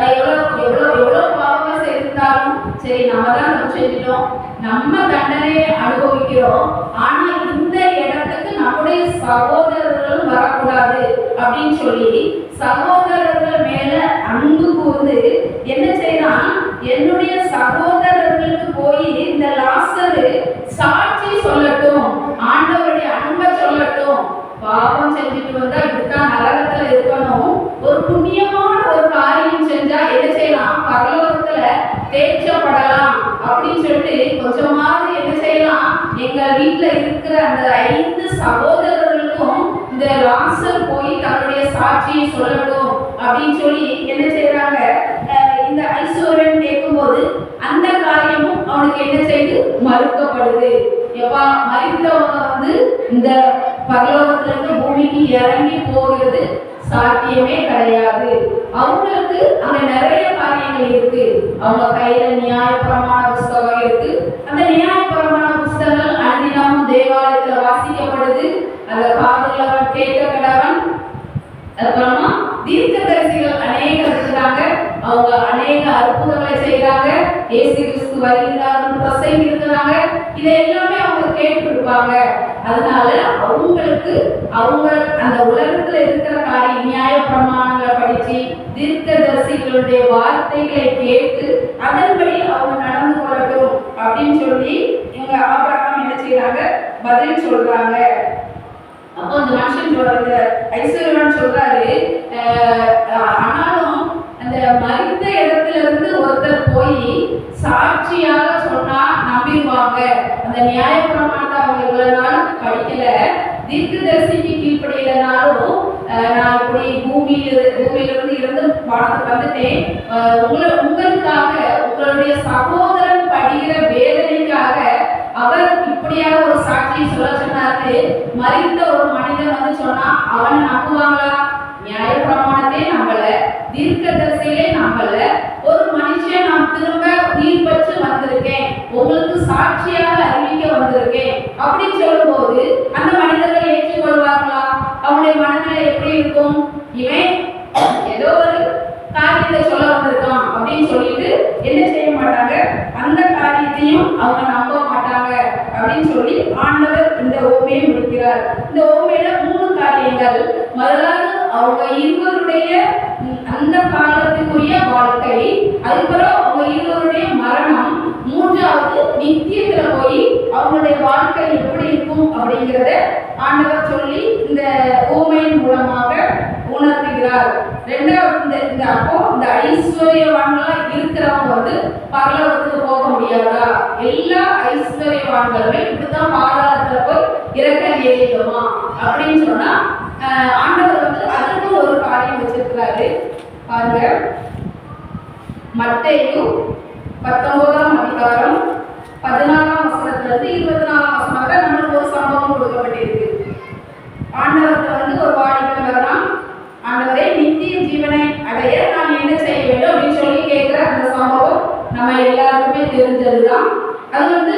எவ்வளவு பாவம் செய்திருந்தாலும் சரி, நம்ம தான் நம்ம செஞ்சிட்டோம், நம்ம தண்டனையை அனுபவிக்கிறோம், ஆனா இந்த இடத்துக்கு நம்முடைய சகோதரர்களும் வரக்கூடாது அப்படின்னு சொல்லி சகோதரர்கள் மேல அன்பு கூர்ந்து என்ன செய்யறான், என்னுடைய சகோதரர்களுக்கு போய் இந்த லாசரு சாட்சி சொல்லட்டும், ஆண்டவருடைய அன்பை சொல்லட்டும். பாவம் செஞ்சுட்டு வந்தா இதுதான் நரகத்துல இருக்கணும், ஒரு புண்ணியமான ஒரு காரியம் செஞ்சா என்ன செய்யலாம், பரலோகத்துல தேய்ச்சப்படலாம் அப்படின்னு சொல்லிட்டு கொஞ்சமாவது என்ன செய்யலாம், எங்க வீட்டுல இருக்கிற அந்த 5 சகோதரர்களுக்கும் இந்த லாசர் போய் தன்னுடைய சாட்சியை சொல்லட்டும் அப்படின்னு சொல்லி என்ன செய்யறாங்க. இந்த ஐஸ்வர்யன் கேட்கும்போது அந்த காரியமும் அவனுக்கு என்ன செய்து மறுக்கப்படுது. எப்பா மறித்தவங்க வந்து இந்த பரலோகத்துல இருந்து பூமிக்கு இறங்கி போகிறது சாத்தியமே கிடையாது. அவங்களுக்கு அங்க நிறைய காரியங்கள் இருக்கு, அவங்க கையில நியாயப்பிரமாண புஸ்தகம் இருக்கு. அந்த நியாயப்பிரமாண புஸ்தகங்கள் அன்றினாமும் தேவாலயத்துல வாசிக்கப்படுது, அந்த காதுள்ளவன் கேட்க கடவன். அப்புறமா தீர்க்கதரிசிகள் அநேகம் இருக்கிறாங்க, அவங்க அநேக அற்புதங்களை செய்யறாங்க, இயேசு கிறிஸ்து வருகிறார்னு பிரசங்கி இருக்கிறாங்க, இதை எல்லாமே அவங்க கேட்டிருப்பாங்க. அதனால அவங்களுக்கு அவங்க அந்த உலகத்துல இருக்கிற காரிய நியாய பிரமாணங்களை படிச்சு தீர்க்கதரிசிகளுடைய வார்த்தைகளை கேட்டு அதன்படி அவங்க நடந்து கொள்ளட்டும் அப்படின்னு சொல்லி இவங்க ஆபிரகாம் என்ன செய்யறாங்க, பதில் சொல்றாங்க. அப்போ அந்த மனுஷன் சொல்றது ஐஸ்வர்யவான் சொல்றாரு, ஆனாலும் அந்த மரித்த இடத்துல மனிதர்களிலிருந்து ஒருத்தர் போய் சாட்சியாக சொன்னா நம்பிடுவாங்க. அந்த நியாயப்பிரமாணத்தை அவங்க இவ்வளவு நாள் படிக்கல, தீர்க்கதரிசிக்கு கீழ்ப்படியலனாலும் நான் இப்படி பூமியிலிருந்து இருந்து பாடத்துக்கு வந்துட்டேன், உங்களுக்காக உங்களுடைய சகோதரன் படுகிற வேதனைக்காக அவர் இப்படியாக ஒரு சாட்சியை சொல்ல சொன்னாரு. மறித்த ஒரு மனிதன் வந்து சொன்னா அவன் நம்புவாங்களா? நியாயப்பிரமாணத்தை நம்பல, தீர்க்கதரிசியே நம்பல, ஒரு மனுஷன் நான் திரும்ப உயிர் பெற்று வந்திருக்கேன், உங்களுக்கு சாட்சியாக அறிவிக்க வந்திருக்கேன் அப்படின்னு சொல்லும் போது அந்த மனிதர்கள் ஏற்றுக்கொள்வார்களா? அவனுடைய மனநிலை எப்படி இருக்கும்? இவன் ஏதோ ஒரு காரியத்தை சொல்ல வந்திருக்கான் அப்படின்னு சொல்லிட்டு என்ன செய்ய மாட்டாங்க, அந்த காரியத்தையும் அவங்க நம்ப மாட்டாங்க அப்படின்னு சொல்லி ஆண்டவர் இந்த ஓமையை முடிக்கிறார். இந்த ஓமையில 3 காரியங்கள். முதலாவது அவங்க இருவருடைய அந்த காலத்துக்குரிய வாழ்க்கை, அதுக்கப்புறம் அவங்க இருவருடைய மரணம், மூன்றாவது நித்தியத்துல போய் அவங்களுடைய வாழ்க்கை எப்படி இருக்கும் அப்படிங்கிறத ஆண்டவர் சொல்லி இந்த ஓமையின் மூலமாக உணர்த்துகிறார். ரெண்டாவது இந்த அப்போ இந்த ஐஸ்வர்யவான்களா இருக்கிறவங்க வந்து பரலோகத்துக்கு போக முடியாதா? எல்லா ஐஸ்வர்யவான்களுமே இப்படிதான் பாதாளத்துல போய் இறக்க நேரிடுமா அப்படின்னு சொன்னா ஆண்டவர் வந்து அதுக்கு ஒரு காரியம் வச்சிருக்கிறாரு. பாருங்க, மத்தேயு 19ஆம் அதிகாரம் 14ஆம் வசனத்திலிருந்து 24ஆம் வசனம் வரை நம்மளுக்கு ஒரு சம்பவம் கொடுக்கப்பட்டிருக்கு. ஆண்டவர்கிட்ட வந்து ஒரு வாலிபன் வரான். ஆண்டவரே, நித்திய ஜீவனை அடைய நான் என்ன செய்ய வேண்டும் அப்படின்னு சொல்லி கேட்கிற அந்த சம்பவம் நம்ம எல்லாருக்குமே தெரிஞ்சதுதான். அது வந்து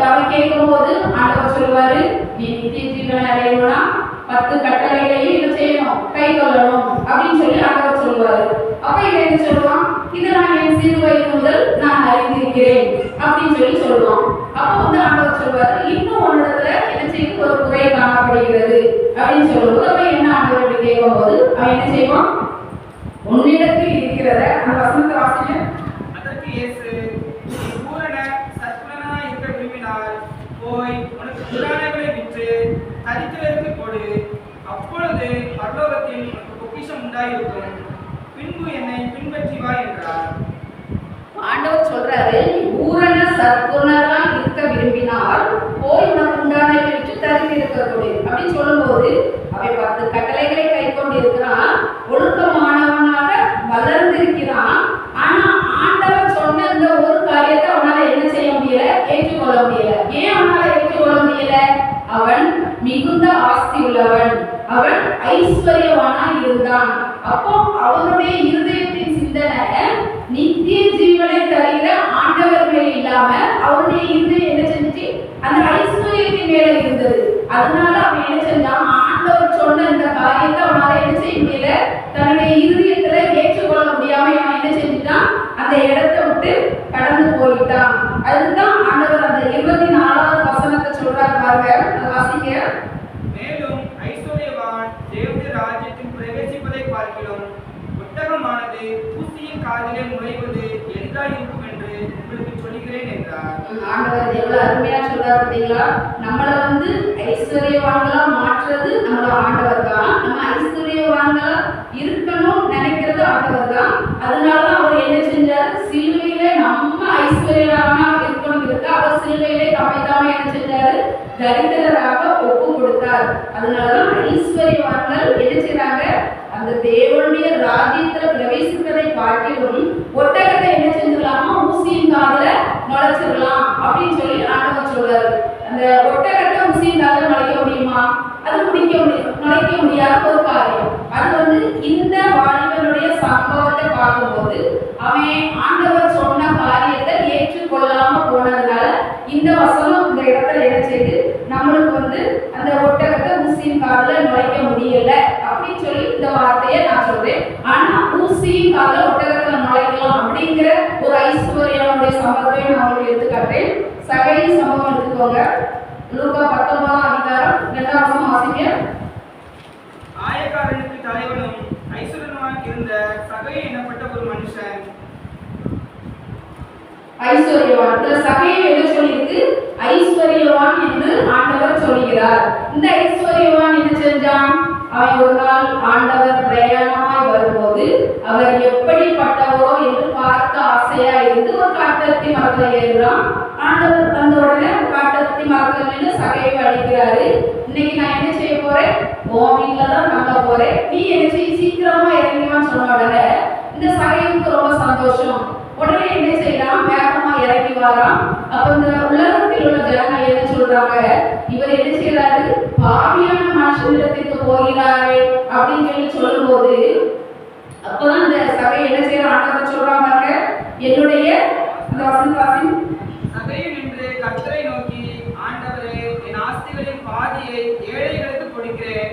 அவன் கேட்கும் போது ஆண்டவர் சொல்லுவாரு, நீ நித்திய ஜீவனை அடையணும்னா 10 கட்டளைகளையும் என்ன செய்யணும், கை கொள்ளணும் அப்படின்னு சொல்லி ஆண்டவர் சொல்லுவாரு. அப்ப இவன் என்ன சொல்லுவான், இதை நான் என் சிறு வயது முதல் நான் அறிந்திருக்கிறேன் அப்படின்னு சொல்லி சொல்லுவான். அப்போ வந்து ஆண்டவர் சொல்லுவாரு, இன்னும் உன்னிடத்துல என்ன செய்து ஒரு குறை காணப்படுகிறது அப்படின்னு சொல்லும்போது அவன் என்ன ஆண்டவர் கேட்கும் போது அவன் என்ன செய்வான், உன்னிடத்தில் இருக்கிறத அந்த வசனத்தை வாசிக்க. அதற்கு இயேசு, நீ பூரண சத்குணனாய் இருக்க விரும்பினால் போய் உனக்கு புராணங்களை விற்று தரித்திரருக்கு கொடு, அப்பொழுது பரலோகத்தில் உனக்கு பொக்கிஷம் உண்டாயிருக்கும், பின்பு என்னை பின்பற்றி வா என்றார். ஆண்டவர் சொல்றாரு, பூரண சத்குணரா இருக்க விரும்பினால் போய் உனக்கு உண்டானதை விற்று தரித்திரருக்கு கொடு அப்படின்னு சொல்லும்போது அவன் 10 கட்டளைகளை கை கொண்டு இருக்கிறான், ஒழுக்கமானவனாக வளர்ந்திருக்கிறான். ஆனா ஆண்டவர் சொன்ன இந்த ஒரு காரியத்தை அவனால என்ன செய்ய முடியல, ஏற்றுக்கொள்ள முடியல. ஏன் அவனால ஏற்றுக்கொள்ள முடியல? அவன் மிகுந்த ஆஸ்தி உள்ளவன், அவன் ஐஸ்வர்யவானா இருந்தான். அப்போ அவனுடைய இருதயத்தின் சிந்தனை நித்திய ஜீவனை தருகிற ஆண்டவர் மேல இல்லாம அவனுடைய இருதயம் என்ன செஞ்சு அந்த ஐஸ்வர்யத்தின் மேல இருந்தது. அதனால அவன் என்ன செஞ்சான், ஆண்டவர் சொன்ன இந்த காரியத்தை அவனால என்ன செய்ய முடியல, தன்னுடைய இருதயத்துல ஏற்றுக்கொள்ள முடியாம அவன் என்ன செஞ்சுட்டான், அந்த இடத்தை விட்டு கடந்து போயிட்டான். அதுதான் ஆண்டவர் அந்த 24ஆவது வசனத்தை சொல்றாரு. பாருங்க, அதை வாசிக்க. மேலும் ஐஸ்வர்யவான் தேவனுடைய ராஜ்யத்தில் பிரவேசிப்பதை பார்க்கிறோம், ஒட்டகமானது ஊசியின் காதிலே நுழைவது எளிதாய் இருக்கும் என்று உங்களுக்கு சொல்லுகிறேன் என்றார். ஆண்டவர் எவ்வளவு அருமையா சொல்றாரு பார்த்தீங்களா? நம்மள வந்து ஐஸ்வர்யவான்களா மாற்றுறது நம்மள ஆண்டவர் தான். நம்ம ஐஸ்வர்யவான்களா இருக்கணும் நினைக்கிறது ஆண்டவர் தான். அதனாலதான் அவர் என்ன செஞ்சார், சிலுவையில நம்ம ஐஸ்வர்யவானா இருக்கணுங்கிறது அவர் சிலுவையிலே தம்மை என்ன செஞ்சாரு, தரித்திரராக ஒப்பு கொடுத்தார். அதனாலதான் ஐஸ்வர்யவான்கள் என்ன செய்றாங்க, அந்த தேவனுடைய ராஜ்யத்துல பிரவேசிப்பதை பார்க்கிலும் ஒட்டகத்தை என்ன செஞ்சிடலாமா, ஊசியின் காதுல நுழைச்சிடலாம் அப்படின்னு சொல்லி ஆண்டவர் சொல்றாரு. அந்த ஒட்டகத்தை ஊசியின் காதுல நுழைக்க முடியுமா? அது நுழைக்க முடியாத ஒரு காரியம். அது வந்து இந்த வாலிபனுடைய சம்பவத்தை பார்க்கும்போது அவன் ஆண்டவர் சொன்ன காரியத்தை ஏற்றுக்கொள்ளாம போனதுனால இந்த வசனம் இந்த இடத்துல என்ன செய்யுது, நம்மளுக்கு வந்து அந்த ஒட்டகத்தை ஊசியின் காதுல நுழைக்க முடியல அப்படின்னு சொல்லி இந்த வார்த்தையை நான் சொல்றேன். ஆனா ஊசியின் காதுல ஒட்டகத்துல நுழைக்கலாம் அப்படிங்கிற ஒரு ஐஸ்வர்யனுடைய சம்பவத்தை நான் உங்களுக்கு எடுத்துக்காட்டேன். சகை சம்பவம் எடுத்துக்கோங்க. லூக்கா 19ஆம் அதிகாரம் 2ஆம் வசனம் வாசிங்க. ஆயக்காரனுக்கு தலைவனும் ஐஸ்வர்யவான் இருந்த சகை எனப்பட்ட ஒரு மனுஷன். ஐஸ்வர்யவான் சகையை என்ன சொல்லியிருக்கு, ஐஸ்வர்யவான் என்று ஆண்டவர் சொல்கிறார். இந்த ஐஸ்வர்யவான் என்ன செஞ்சான்? அவன் ஒரு நாள் ஆண்டவர் பிரயாணமாய் வரும்போது அவர் எப்படிப்பட்டவரோ என்று பார்க்க ஆசையா இருந்து ஒரு காட்டத்தி மரத்துல ஏறுறான். ஆண்டவர் வந்த உடனே காட்டத்தி மரத்துல நின்று சகையை அளிக்கிறாரு. இன்னைக்கு நான் என்ன செய்ய போறேன்? உன் வீட்டுல தான் தங்க போறேன், நீ என்ன செய்ய சீக்கிரமா இறங்கிவான்னு சொன்ன உடனே இந்த சகைவுக்கு ரொம்ப சந்தோஷம். உடனே என்ன செய்யறான்? வேகமா இறங்கி வரான். அப்ப இந்த உலகத்தில் உள்ள ஜனங்கள் என்ன சொல்றாங்க? இவர் என்ன செய்யறாரு? பாவியான மனுஷனிடத்திற்கு போகிறாரு அப்படின்னு சொல்லும் போது அப்பதான் இந்த சபை என்ன செய்யறான்? ஆண்டவர் சொல்றாங்க, என்னுடைய அந்த வசனவாசி சபையில் நின்று கர்த்தரை நோக்கி, ஆண்டவரே, என் ஆஸ்திகளின் பாதியை ஏழைகளுக்கு கொடுக்கிறேன்.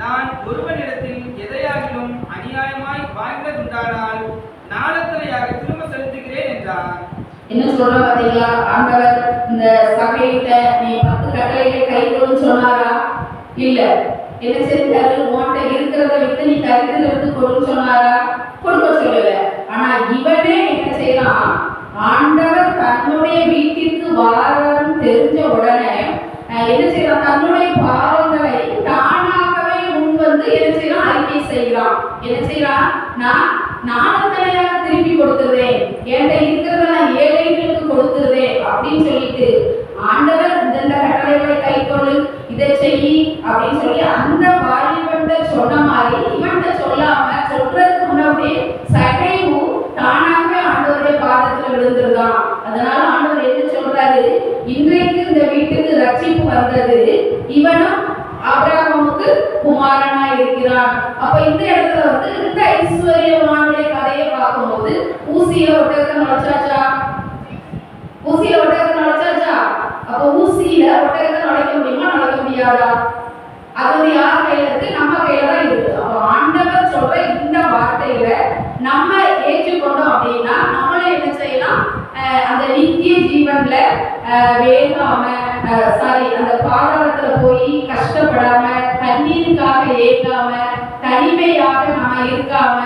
நான் ஒருவனிடத்தில் எதையாகிலும் அநியாயமாய் வாய்ந்ததுண்டானால் நாளத்தனையாக திரும்ப செலுத்துகிறேன் என்றார். என்ன சொல்ற பாத்தீங்களா? ஆண்டவர் இந்த சபையிட்ட நீ 10 கட்டளைகளை கைக்கொள்ளுன்னு சொன்னாரா? இல்ல. என்ன செஞ்சாரு? உன்கிட்ட இருக்கிறத விட்டு நீ தரித்திரத்து கொடுன்னு சொன்னாரா? கொடுக்க சொல்லல. ஆனா இவனே என்ன செய்யறான்? ஆண்டவர் தன்னுடைய வீட்டிற்கு வாரம் தெரிஞ்ச உடனே என்ன செய்யறான்? தன்னுடைய பாவங்களை தானாகவே முன் வந்து என்ன செய்யறான்? அறிக்கை செய்கிறான். என்ன செய்யறான்? நான் நாளத்தனையாக திருப்பி கொடுத்துருவேன், என்கிட்ட இருக்கிறத நான் ஏழைகளுக்கு கொடுத்துருவேன் அப்படின்னு சொல்லிட்டு ஆண்டவர் இந்த கட்டளைகளை கை கொள்ளு, இதை செய்யி அப்படின்னு சொல்லி அந்த வாலிபன்ட்ட சொன்ன மாதிரி இவன்கிட்ட சொல்லாம சொல்றதுக்கு முன்னாடி சகைவு தானாகவே ஆண்டவருடைய பாதத்துல விழுந்துருதான். அதனால ஆண்டவர் என்ன சொல்றாரு? இன்றைக்கு இந்த வீட்டுக்கு ரட்சிப்பு வந்தது, இவனும் ஆபிரகாமுக்கு குமாரனா இருக்கிறான். அப்ப இந்த இடத்துல வந்து இந்த ஐஸ்வர்யவானுடைய கதையை பார்க்கும்போது ஊசியில ஒட்டகத்தை நுழைச்சாச்சா? ஊசியில ஒட்டகத்தை நுழைச்சாச்சா? அப்ப ஊசியில ஒட்டகத்தை நுழைக்க முடியுமா? நுழைக்க முடியாதா? அது வந்து யார் கையில இருக்கு? நம்ம கையில தான் இருக்கு. அப்ப ஆண்டவர் சொல்ற இந்த வார்த்தையில நம்ம ஏற்றுக்கொண்டோம் அப்படின்னா நம்மளே என்ன செய்யலாம்? அந்த நித்திய ஜீவன்ல வேகாம அந்த பாதாளத்துல போய் கஷ்டப்படாம தண்ணீருக்காக ஏற்காம தனிமையாக நம்ம இருக்காம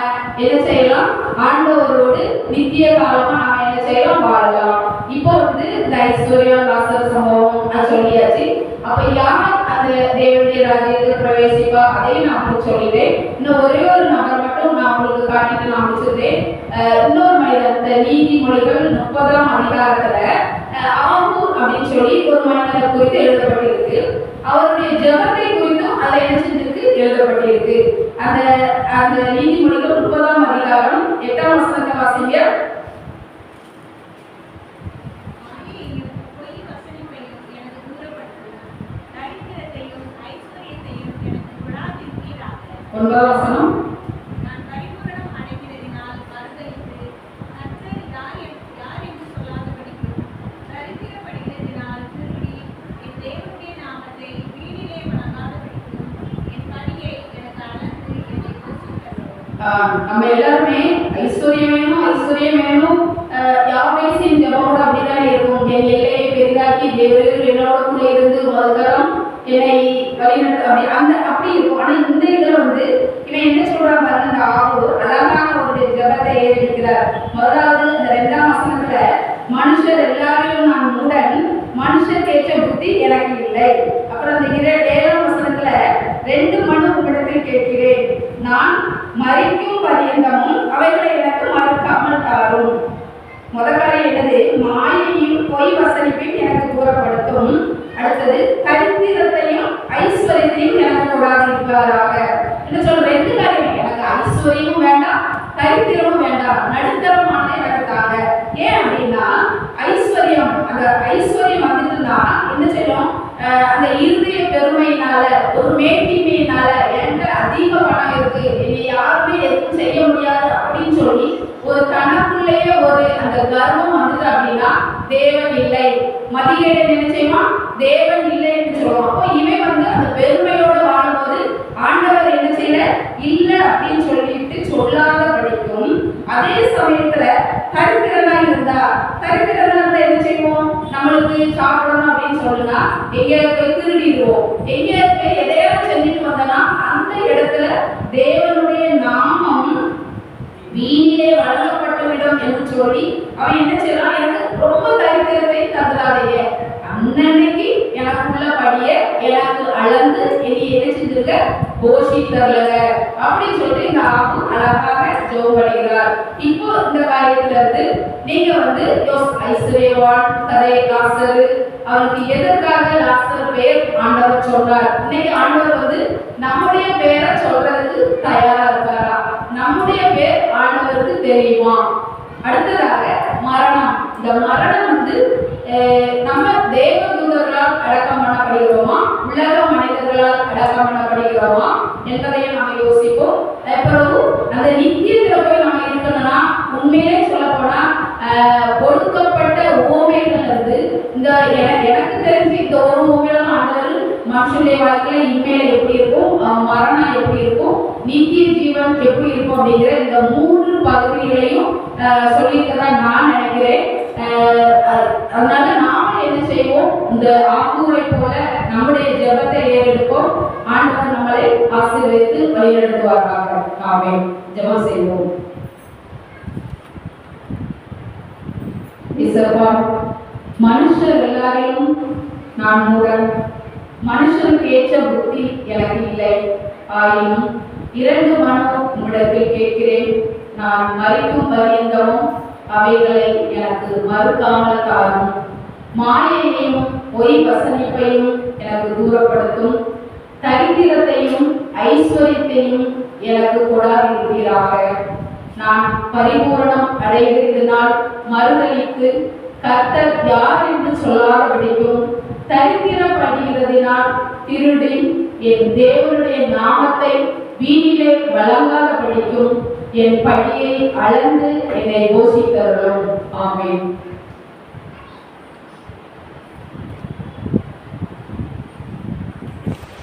என்ன செய்யலாம்? ஆண்டவரோடு நித்திய காலமா நாம என்ன செய்யலாம்? வாழலாம். இப்போ வந்து இந்த ஐஸ்வர்யா லாசர் சம்பவம் சொல்லியாச்சு. அப்ப யார் அந்த தேவனுடைய ராஜ்யத்தில் பிரவேசிப்பா அதையும் நான் உங்களுக்கு சொல்லிட்டேன். இன்னும் ஒரே ஒரு நபர் மட்டும் நான் உங்களுக்கு காட்டிட்டு நான் முடிச்சிருந்தேன். இன்னொரு மனிதர் இந்த நீதிமொழிகள் 30ஆம் அதிகாரத்துல ஆகூர் அப்படின்னு சொல்லி ஒரு மனிதனை குறித்து எழுதப்பட்டிருக்கு. அவருடைய ஜெபத்தை குறித்தும் அதுல என்ன செஞ்சிருக்கு? எழுதப்பட்டிருக்கு. அந்த அந்த நீதிமொழிகள் 30ஆம் அதிகாரம் 8ஆம் வசனத்தை வாசிங்க. ஒன்பதாம் வசனம். நம்ம எல்லாருமே ஐஸ்வர்யம் வேணும், ஐஸ்வர்யம் வேணும், யாவேசின் ஜெபமோட அப்படிதான் இருக்கும். என் எல்லையை பெரிதாக்கி தேவரீர் என்னோட கூட இருந்து முதல்தரம் என்னை வழிநடத்த அப்படி இருக்கும். ஆனா இந்த இதுல வந்து இவன் என்ன சொல்றான் பாருங்க, இந்த ஆகூர் அழகாக அவருடைய ஜெபத்தை ஏறிக்கிறார். முதலாவது இந்த 2ஆம் வசனத்துல மனுஷர் எல்லாரையும் நான் மூடன், மனுஷர் கேட்ட புத்தி எனக்கு இல்லை. அப்புறம் அந்த 7ஆம் வசனத்துல 2 மனு உம்மிடத்தில் கேட்கிறேன், நான் மரிக்கும் பரியந்தமும் அவைகளை எனக்கு மறுக்காமல் தாரும். முதற்காரியம் என்னது? மாயையும் பொய் வசனிப்பையும் எனக்கு கூறப்படுத்தும். அடுத்தது தரித்திரத்தையும் ஐஸ்வர்யத்தையும் எனக்கு கூடாதிருப்பாராக. என்ன சொல்ற? 2 காரியம். எனக்கு ஐஸ்வர்யமும் வேண்டாம், தரித்திரமும் வேண்டாம், நடுத்தரமான எனக்கு தாங்க. ஏன் அப்படின்னா ஐஸ்வர்யம், அந்த ஐஸ்வர்யம் வந்துட்டுனா என்ன செய்யும்? அந்த இருதய பெருமையினால ஒரு மேட்டிமையினால என்கிட்ட அதிக பணம் இருக்கு, என்னை யாருமே எதுவும் செய்ய முடியாது அப்படின்னு சொல்லி ஒரு தனக்குள்ளேயே ஒரு அந்த கர்வம் வந்துட்டு அப்படின்னா தேவன் இல்லை. மதிகேடன் என்ன செய்வான்? தேவன் இல்லை என்று சொல்லுவான். அப்போ இவன் வந்து அந்த பெருமையோடு வாழும்போது ஆண்டவர் என்ன செய்யல? இல்லை அப்படின்னு சொல்லிட்டு சொல்லாத படிக்கும். அதே சமயத்துல தரித்திரனா இருந்தா என்ன செய்வோம்? நம்மளுக்கு சாப்பிடணும் அப்படின்னு சொல்லுனா எங்க போய் திருடிடுவோம், எங்க போய் எதையாவது செஞ்சுட்டு வந்தோம்னா அந்த இடத்துல தேவனுடைய நாமம் வீணிலே வழங்கப்பட்டுவிடும் என்று சொல்லி அவன் என்ன செய்யலாம்? எனக்கு ரொம்ப தரித்திரத்தை தந்துடாதீங்க, அன்னன்னைக்கு எனக்குள்ள படிய எனக்கு அளந்து என்னை என்ன செஞ்சிருக்க போஷித்தரலங்க அப்படின்னு சொல்லிட்டு இந்த ஆப்பு அழகாக ஜெபம் பண்ணுகிறார். இப்போ இந்த காரியத்துல இருந்து நீங்க வந்து ஐஸ்வர்யவான் கதை லாசரு அவருக்கு எதற்காக லாசர் பேர் ஆண்டவர் சொன்னார்? இன்னைக்கு ஆண்டவர் வந்து நம்முடைய பேரை சொல்றதுக்கு தயாரா இருக்காரா? நம்முடைய பேர் ஆண்டவருக்கு தெரியுமா? அடுத்ததாக மரணம். இந்த மரணம் வந்து நம்ம தேவதூதர்களால் அடக்கம் பண்ணப்படுகிறோமா, உலக மனிதர்களால் அடக்கம் பண்ணப்படுகிறோமா என்பதையும் நம்ம யோசிப்போம். பிறகு அந்த நித்தியத்துல போய் நம்ம இருக்கணும்னா உண்மையிலே சொல்ல போனா கொடுக்கப்பட்ட உவமைகள் இருந்து இந்த எனக்கு தெரிஞ்சு இந்த ஒரு உவமையில ஆண்டவர் மனுஷனுடைய வாழ்க்கையில இனிமேல் எப்படி இருக்கும், மரணம் எப்படி இருக்கும், நித்திய ஜீவன் எப்படி இருக்கும் அப்படிங்கிற இந்த 3 பகுதிகளையும் சொல்லியிருக்கதா நான் நினைக்கிறேன். அதனால நாம என்ன செய்வோம், இந்த ஆகூரை போல நம்முடைய ஜெபத்தை ஏறெடுப்போம். ஆண்டவர் நம்மளை ஆசீர்வதித்து வழிநடத்துவார்கள். ஆமென். ஜெபம் செய்வோம். இசப்பா, மனுஷர் எல்லாரையும் நான் மூடன், மனுஷனுக்கு ஏற்ற புத்தி எனக்கு இல்லை. ஆயினும் 2 மனு உம்மிடத்தில் கேட்கிறேன். நான் மறிக்கும் பரியந்தமும் அவைகளை எனக்கு மறுக்காமல் தாரும். மாயையையும் பொய் வசனிப்பையும் எனக்கு தூரப்படுத்தும். தரித்திரத்தையும் ஐஸ்வர்யத்தையும் எனக்கு கொடாதிருப்பீராக. நான் பரிபூரணம் அடைகிறதினால் மறுதலித்து கர்த்தர் யார் என்று சொல்லாதபடிக்கும், தரித்திரப்படுகிறதினால் திருடி என் தேவனுடைய நாமத்தை வீணிலே வழங்காதபடிக்கும் என் படியை அளந்து என்னை யோசித்தருளும். ஆமென்.